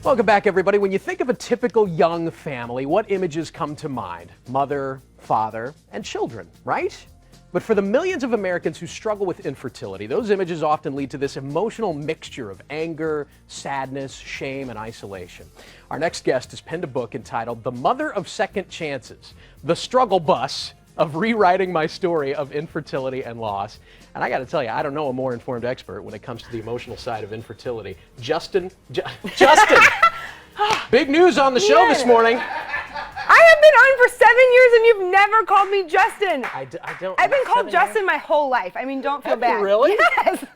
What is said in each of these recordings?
Welcome back, everybody. When you think of a typical young family, what images come to mind? Mother, father, and children, right? But for the millions of Americans who struggle with infertility, those images often lead to this emotional mixture of anger, sadness, shame, and isolation. Our next guest has penned a book entitled The Mother of Second Chances, The Struggle Bus of Rewriting My Story of Infertility and Loss. And I got to tell you, I don't know a more informed expert when it comes to the emotional side of infertility. Justin, big news on the show this morning. I have been on for 7 years and you've never called me Justin. I've been called Justin my whole life. I mean, don't feel bad. Really? Yes.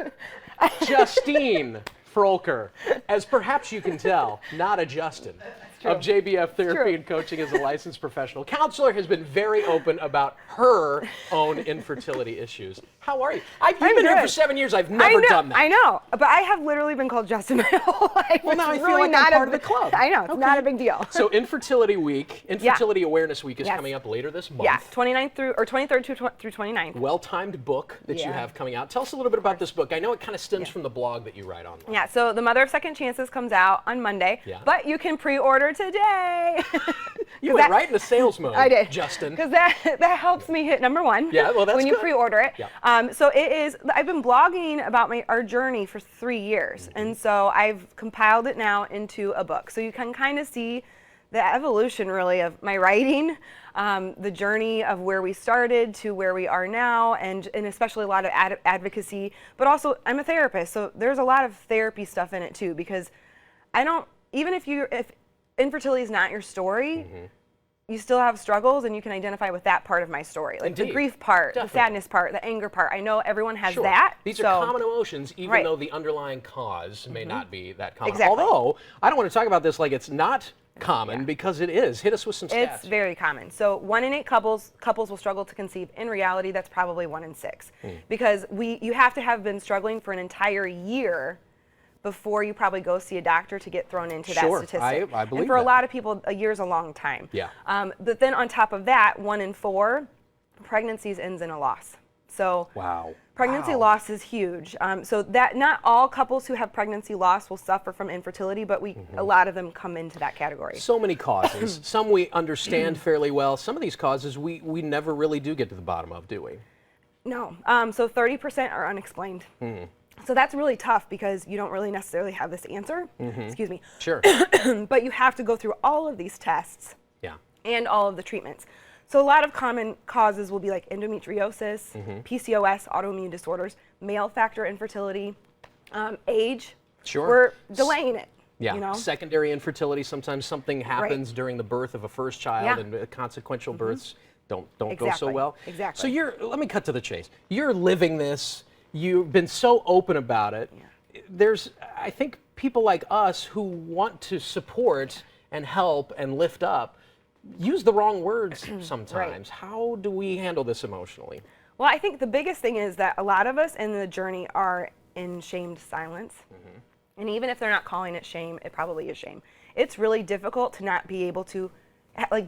Justine Froelker, as perhaps you can tell, not a Justin. Of JBF Therapy and Coaching as a licensed professional counselor, has been very open about her own infertility issues. How are you? You've been here for 7 years. I've never done that. I know, but I have literally been called Justin my whole life. Well, now I feel like I'm part of the club. I know, it's not a big deal. So Infertility Week, Infertility Awareness Week is coming up later this month. Yeah, 23rd through 29th. Well-timed book that you have coming out. Tell us a little bit about this book. I know it kind of stems from the blog that you write online. Yeah, so The Mother of Second Chances comes out on Monday, but you can pre-order today. You went right into sales mode. I did, Justin. Because that helps me hit number one. Yeah, well, that's when you good. pre-order it. Yeah. So it is. I've been blogging about our journey for 3 years, and so I've compiled it now into a book. So you can kind of see the evolution, really, of my writing, the journey of where we started to where we are now, and especially a lot of advocacy. But also, I'm a therapist, so there's a lot of therapy stuff in it too. Because even if infertility is not your story, you still have struggles, and you can identify with that part of my story. Like the grief part, the sadness part, the anger part. I know everyone has that. These are common emotions, even though the underlying cause may not be that common. Although, I don't want to talk about this like it's not common, because it is. Hit us with some stats. It's very common. So 1 in 8 couples will struggle to conceive. In reality, that's probably 1 in 6. Because you have to have been struggling for an entire year before you probably go see a doctor to get thrown into that statistic. I believe and for a lot of people, a year is a long time. Yeah. But then on top of that, 1 in 4 pregnancies ends in a loss. So pregnancy loss is huge. So that not all couples who have pregnancy loss will suffer from infertility, but a lot of them come into that category. So many causes. Some we understand fairly well. Some of these causes we never really do get to the bottom of, do we? No. So 30% are unexplained. So that's really tough because you don't really necessarily have this answer. Excuse me. Sure. But you have to go through all of these tests and all of the treatments. So a lot of common causes will be like endometriosis, PCOS, autoimmune disorders, male factor infertility, age. Sure. We're delaying it. Yeah. You know? Secondary infertility. Sometimes something happens during the birth of a first child, and consequential births don't go so well. Exactly. So let me cut to the chase. You're living this. You've been so open about it. There's, I think, people like us who want to support and help and lift up use the wrong words sometimes. How do we handle this emotionally? Well, I think the biggest thing is that a lot of us in the journey are in shamed silence. And even if they're not calling it shame, it probably is shame. It's really difficult to not be able to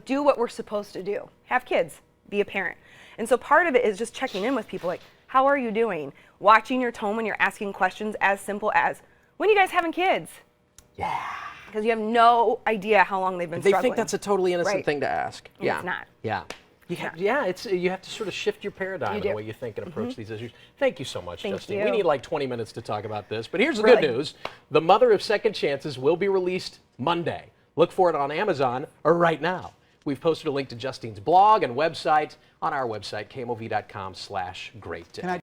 do what we're supposed to do. Have kids, be a parent. And so part of it is just checking in with people like, how are you doing? Watching your tone when you're asking questions as simple as, when are you guys having kids? Yeah. Because you have no idea how long they've been struggling. They think that's a totally innocent thing to ask. And it's not. Yeah. You have to sort of shift your paradigm in the way you think and approach these issues. Thank you so much, Justine. We need like 20 minutes to talk about this, but here's the good news. The Mother of Second Chances will be released Monday. Look for it on Amazon right now. We've posted a link to Justine's blog and website on our website, kmov.com/great.